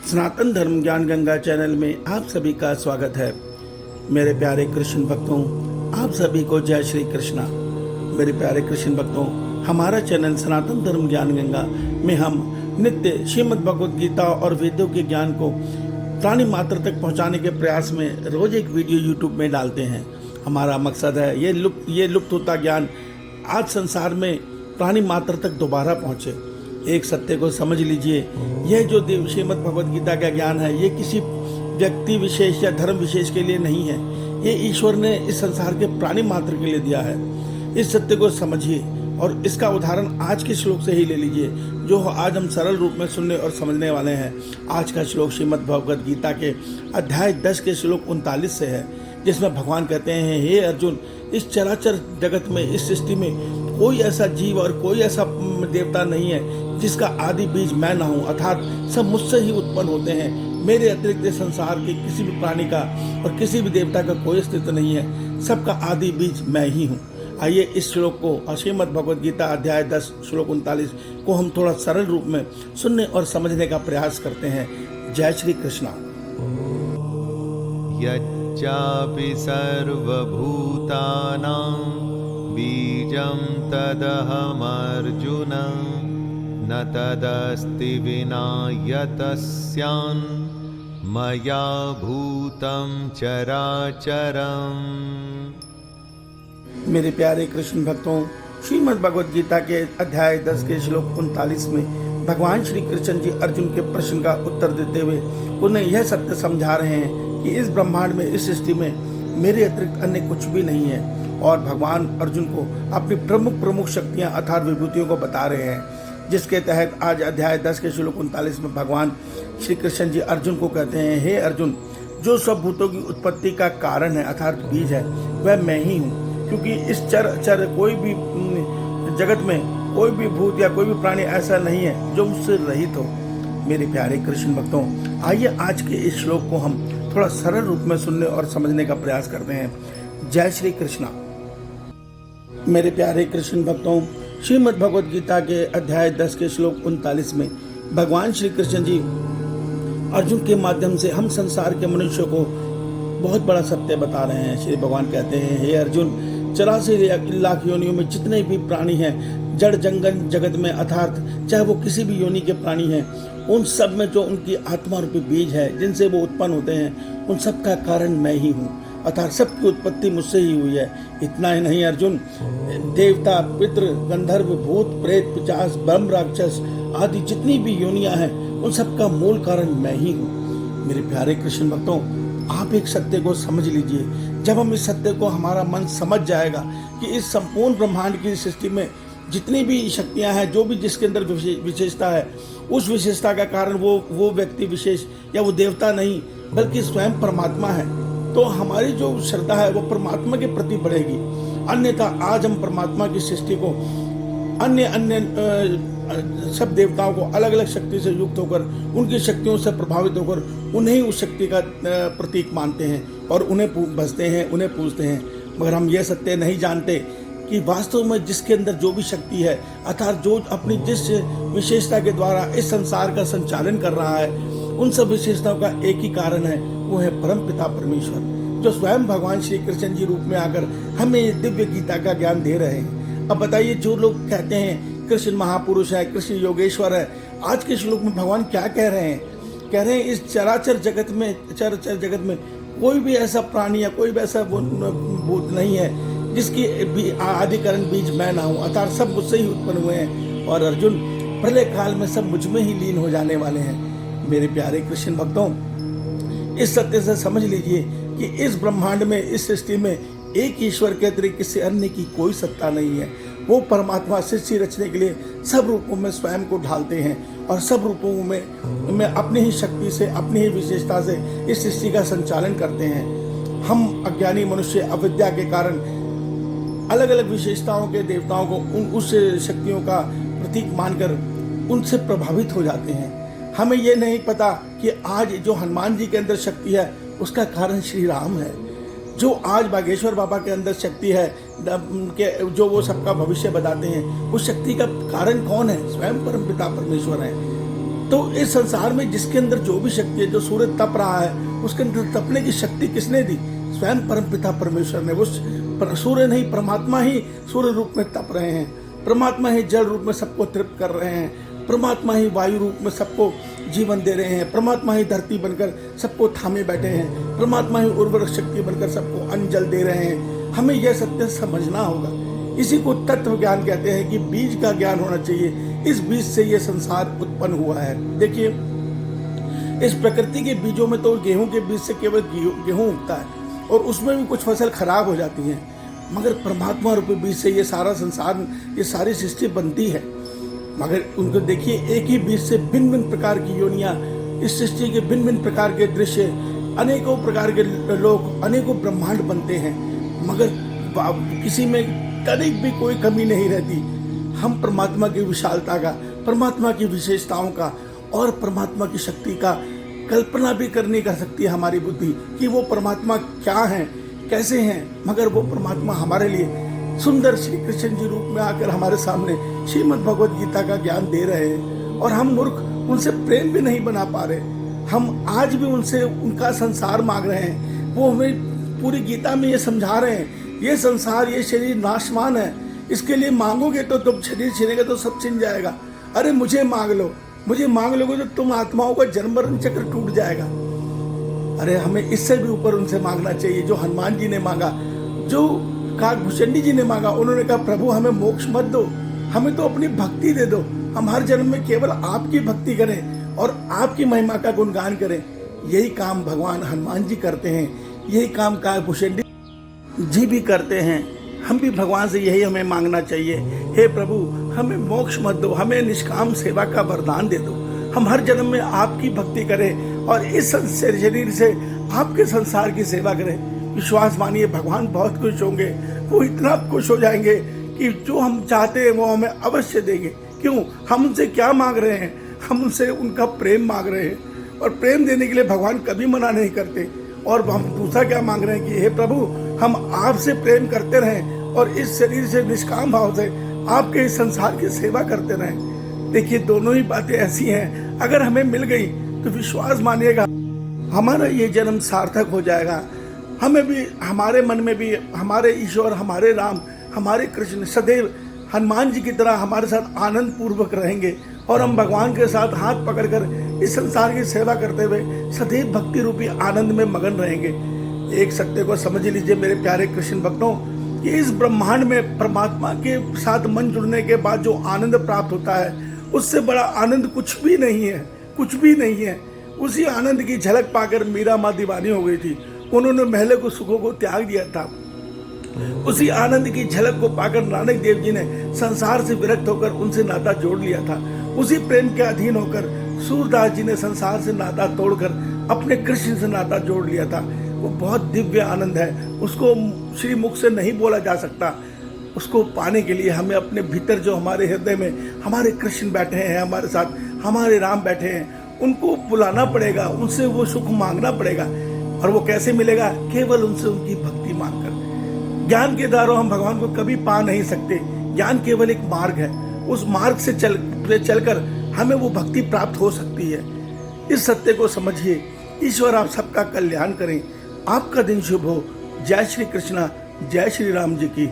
सनातन धर्म ज्ञान गंगा चैनल में आप सभी का स्वागत है। मेरे प्यारे कृष्ण भक्तों, आप सभी को जय श्री कृष्णा। मेरे प्यारे कृष्ण भक्तों, हमारा चैनल सनातन धर्म ज्ञान गंगा में हम नित्य श्रीमद् भगवद गीता और वेदों के ज्ञान को प्राणी मात्र तक पहुंचाने के प्रयास में रोज एक वीडियो यूट्यूब में डालते हैं। हमारा मकसद है ये लुप्त होता ज्ञान आज संसार में प्राणी मात्र तक दोबारा पहुंचे। एक सत्य को समझ लीजिए, यह जो श्रीमद् भगवद गीता का ज्ञान है, ये किसी व्यक्ति विशेष या धर्म विशेष के लिए नहीं है। ये ईश्वर ने इस संसार के प्राणी मात्र के लिए दिया है। इस सत्य को समझिए और इसका उदाहरण आज के श्लोक से ही ले लीजिए, जो आज हम सरल रूप में सुनने और समझने वाले हैं। आज का श्लोक श्रीमद् भगवद गीता के अध्याय 10 के श्लोक 39 से है, जिसमें भगवान कहते हैं, हे अर्जुन, इस चराचर जगत में, इस सृष्टि में कोई ऐसा जीव और कोई ऐसा देवता नहीं है जिसका आदि बीज मैं ना हूँ, अर्थात सब मुझसे ही उत्पन्न होते हैं। मेरे अतिरिक्त संसार के किसी भी प्राणी का और किसी भी देवता का कोई अस्तित्व नहीं है। सबका आदि बीज मैं ही हूँ। आइए इस श्लोक को, श्रीमद् भगवद गीता अध्याय 10 श्लोक 39 को हम थोड़ा सरल रूप में सुनने और समझने का प्रयास करते हैं। जय श्री कृष्णा। यच्चापि सर्वभूतानां बीजं तदहमर्जुन न तदस्ति विना यतस्यान् मया भूतं चराचरम्। मेरे प्यारे कृष्ण भक्तों, श्रीमद् भगवद गीता के अध्याय 10 के श्लोक 39 में भगवान श्री कृष्ण जी अर्जुन के प्रश्न का उत्तर देते हुए उन्हें यह सत्य समझा रहे हैं कि इस ब्रह्मांड में, इस सृष्टि में मेरे अतिरिक्त अन्य कुछ भी नहीं है। और भगवान अर्जुन को अपनी प्रमुख शक्तियां अर्थात विभूतियों को बता रहे हैं, जिसके तहत आज अध्याय 10 के श्लोक 39 में भगवान श्री कृष्ण जी अर्जुन को कहते हैं, हे अर्जुन, जो सब भूतों की उत्पत्ति का कारण है अर्थात बीज है, वह मैं ही हूँ। क्योंकि इस चर कोई भी जगत में कोई भी भूत या कोई भी प्राणी ऐसा नहीं है जो मुझसे रहित हो। मेरे प्यारे कृष्ण भक्तों, आइए आज के इस श्लोक को हम थोड़ा सरल रूप में सुनने और समझने का प्रयास करते हैं। जय श्री कृष्णा। मेरे प्यारे कृष्ण भक्तों, श्रीमद् भगवद गीता के अध्याय 10 के श्लोक 39 में भगवान श्री कृष्ण जी अर्जुन के माध्यम से हम संसार के मनुष्यों को बहुत बड़ा सत्य बता रहे हैं। श्री भगवान कहते हैं, हे अर्जुन, 84 लाख योनियों में जितने भी प्राणी हैं, जड़ जंगल जगत में, अर्थात चाहे वो किसी भी योनि के प्राणी हैं, उन सब में जो उनकी आत्मा रूपी बीज है, जिनसे वो उत्पन्न होते हैं, उन सब का कारण मैं ही हूँ, अर्थात सबकी उत्पत्ति मुझसे ही हुई है। इतना ही नहीं अर्जुन, देवता, पितृ, गंधर्व, भूत, प्रेत, पिशाच, ब्रह्म, राक्षस आदि जितनी भी योनियां हैं, उन सब का मूल कारण मैं ही हूँ। मेरे प्यारे कृष्ण भक्तों, आप एक सत्य को समझ लीजिए। जब हम इस सत्य को, हमारा मन समझ जाएगा कि इस संपूर्ण ब्रह्मांड की सृष्टि में जितनी भी शक्तियां हैं, जो भी जिसके अंदर विशेषता है, उस विशेषता का कारण वो व्यक्ति विशेष या वो देवता नहीं, बल्कि स्वयं परमात्मा है, तो हमारी जो श्रद्धा है वो परमात्मा के प्रति बढ़ेगी। अन्यथा आज हम परमात्मा की सृष्टि को अन्य सब देवताओं को अलग अलग शक्ति से युक्त होकर, उनकी शक्तियों से प्रभावित होकर उन्हें उस शक्ति का प्रतीक मानते हैं और उन्हें भजते हैं, उन्हें पूजते हैं। मगर हम यह सत्य नहीं जानते कि वास्तव में जिसके अंदर जो भी शक्ति है, अर्थात जो अपनी जिस विशेषता के द्वारा इस संसार का संचालन कर रहा है, उन सब विशेषताओं का एक ही कारण है, वो है परम पिता परमेश्वर, जो स्वयं भगवान श्री कृष्ण जी रूप में आकर हमें दिव्य गीता का ज्ञान दे रहे हैं। अब बताइए, जो लोग कहते हैं कृष्ण महापुरुष है, कृष्ण योगेश्वर है, आज के श्लोक में भगवान क्या कह रहे हैं? कह रहे हैं इस चराचर जगत में कोई भी ऐसा प्राणी या कोई भी ऐसा भूत नहीं है जिसकी आदि कारण बीज मैं ना हूँ, अर्थात सब मुझसे ही उत्पन्न हुए हैं। और अर्जुन, प्रलय काल में सब मुझ में ही लीन हो जाने वाले हैं। मेरे प्यारे कृष्ण भक्तों, इस सत्य से समझ लीजिए कि इस ब्रह्मांड में, इस सृष्टि में एक ईश्वर के अतिरिक्त किसी अन्य की कोई सत्ता नहीं है। वो परमात्मा सृष्टि रचने के लिए सब रूपों में स्वयं को ढालते हैं और सब रूपों में अपनी ही शक्ति से, अपनी ही विशेषता से इस सृष्टि का संचालन करते हैं। हम अज्ञानी मनुष्य अविद्या के कारण अलग अलग विशेषताओं के देवताओं को उस शक्तियों का प्रतीक मानकर उनसे प्रभावित हो जाते हैं। हमें ये नहीं पता कि आज जो हनुमान जी के अंदर शक्ति है, उसका कारण श्री राम है। जो आज बागेश्वर बाबा के अंदर शक्ति है, जो वो सबका भविष्य बताते हैं, उस शक्ति का कारण कौन है? स्वयं परम पिता परमेश्वर है। तो इस संसार में जिसके अंदर जो भी शक्ति है, जो सूर्य तप रहा है, उसके अंदर तपने की शक्ति किसने दी? स्वयं परमपिता परमेश्वर ने। उस सूर्य नहीं, परमात्मा ही सूर्य रूप में तप रहे हैं, परमात्मा ही जल रूप में सबको तृप्त कर रहे हैं, परमात्मा ही वायु रूप में सबको जीवन दे रहे हैं, परमात्मा ही धरती बनकर सबको थामे बैठे हैं, परमात्मा ही उर्वरक शक्ति बनकर सबको अन्न जल दे रहे हैं। हमें यह सत्य समझना होगा। इसी को तत्व ज्ञान कहते हैं कि बीज का ज्ञान होना चाहिए। इस बीज से यह संसार उत्पन्न हुआ है। देखिए, इस प्रकृति के बीजों में तो गेहूं के बीज से केवल गेहूं उगता है और उसमें भी कुछ फसल खराब हो जाती है, मगर परमात्मा रूपी बीज से ये सारा संसार, ये सारी सृष्टि बनती है। मगर उनको देखिए, एक ही बीज से भिन्न भिन्न प्रकार की योनियां, इस सृष्टि के भिन्न भिन्न प्रकार के दृश्य, अनेकों प्रकार के लोग, अनेकों ब्रह्मांड बनते हैं, मगर किसी में तनिक भी कोई कमी नहीं रहती। हम परमात्मा की विशालता का, परमात्मा की विशेषताओं का और परमात्मा की शक्ति का कल्पना भी करनी कर सकती है हमारी बुद्धि कि वो परमात्मा क्या हैं, कैसे हैं। मगर वो परमात्मा हमारे लिए सुंदर श्री कृष्ण जी रूप में आकर हमारे सामने श्रीमद् भगवद गीता का ज्ञान दे रहे हैं और हम मूर्ख उनसे प्रेम भी नहीं बना पा रहे। हम आज भी उनसे उनका संसार मांग रहे हैं। वो हमें पूरी गीता में ये समझा रहे हैं, ये संसार, ये शरीर नाशवान है, इसके लिए मांगोगे तो तुम शरीर छिनेगा तो सब छिन जाएगा। अरे मुझे मांग लो, मुझे मांग लोगे तो तुम आत्माओं का जन्म मरण चक्र टूट जाएगा। अरे हमें इससे भी ऊपर उनसे मांगना चाहिए, जो हनुमान जी ने मांगा, जो काकभूषणी जी ने मांगा। उन्होंने कहा, प्रभु हमें मोक्ष मत दो, हमें तो अपनी भक्ति दे दो, हम हर जन्म में केवल आपकी भक्ति करें और आपकी महिमा का गुणगान करें। यही काम भगवान हनुमान जी करते हैं, यही काम काकभूषणी जी भी करते हैं। हम भी भगवान से यही हमें मांगना चाहिए, हे प्रभु हमें मोक्ष मत दो, हमें निष्काम सेवा का वरदान दे दो, हम हर जन्म में आपकी भक्ति करें और इस शरीर से आपके संसार की सेवा करें। विश्वास मानिए, भगवान बहुत खुश होंगे। वो इतना खुश हो जाएंगे कि जो हम चाहते हैं वो हमें अवश्य देंगे। क्यों? हम उनसे क्या मांग रहे हैं? हम उनसे उनका प्रेम मांग रहे हैं और प्रेम देने के लिए भगवान कभी मना नहीं करते। और हम दूसरा क्या मांग रहे हैं कि हे प्रभु हम आपसे प्रेम करते रहें और इस शरीर से निष्काम भाव से आपके इस संसार की सेवा करते रहें। देखिए, दोनों ही बातें ऐसी हैं, अगर हमें मिल गई तो विश्वास मानिएगा हमारा ये जन्म सार्थक हो जाएगा। हमें भी, हमारे मन में भी हमारे ईश्वर, हमारे राम, हमारे कृष्ण सदैव हनुमान जी की तरह हमारे साथ आनंद पूर्वक रहेंगे और हम भगवान के साथ हाथ पकड़कर इस संसार की सेवा करते हुए सदैव भक्ति रूपी आनंद में मगन रहेंगे। एक सत्य को समझ लीजिए मेरे प्यारे कृष्ण भक्तों, कि इस ब्रह्मांड में परमात्मा के साथ मन जुड़ने के बाद जो आनंद प्राप्त होता है, उससे बड़ा आनंद कुछ भी नहीं है, कुछ भी नहीं है। उसी आनंद की झलक पाकर मीरा माँ दीवानी हो गई थी, उन्होंने महले को सुखों को त्याग दिया था। उसी आनंद की झलक को पाकर नानक देव जी ने संसार से विरक्त होकर उनसे नाता जोड़ लिया था। उसी प्रेम के अधीन होकर सूरदास जी ने संसार से नाता तोड़कर अपने कृष्ण से नाता जोड़ लिया था। वो बहुत दिव्य आनंद है, उसको श्री मुख से नहीं बोला जा सकता। उसको पाने के लिए हमें अपने भीतर, जो हमारे हृदय में हमारे कृष्ण बैठे हैं, हमारे साथ हमारे राम बैठे हैं, उनको बुलाना पड़ेगा, उनसे वो सुख मांगना पड़ेगा। और वो कैसे मिलेगा? केवल उनसे उनकी भक्ति मांगकर। ज्ञान के द्वारा हम भगवान को कभी पा नहीं सकते। ज्ञान केवल एक मार्ग है, उस मार्ग से चलकर हमें वो भक्ति प्राप्त हो सकती है। इस सत्य को समझिए। ईश्वर आप सबका कल्याण करें, आपका दिन शुभ हो। जय श्री कृष्णा, जय श्री राम जी की।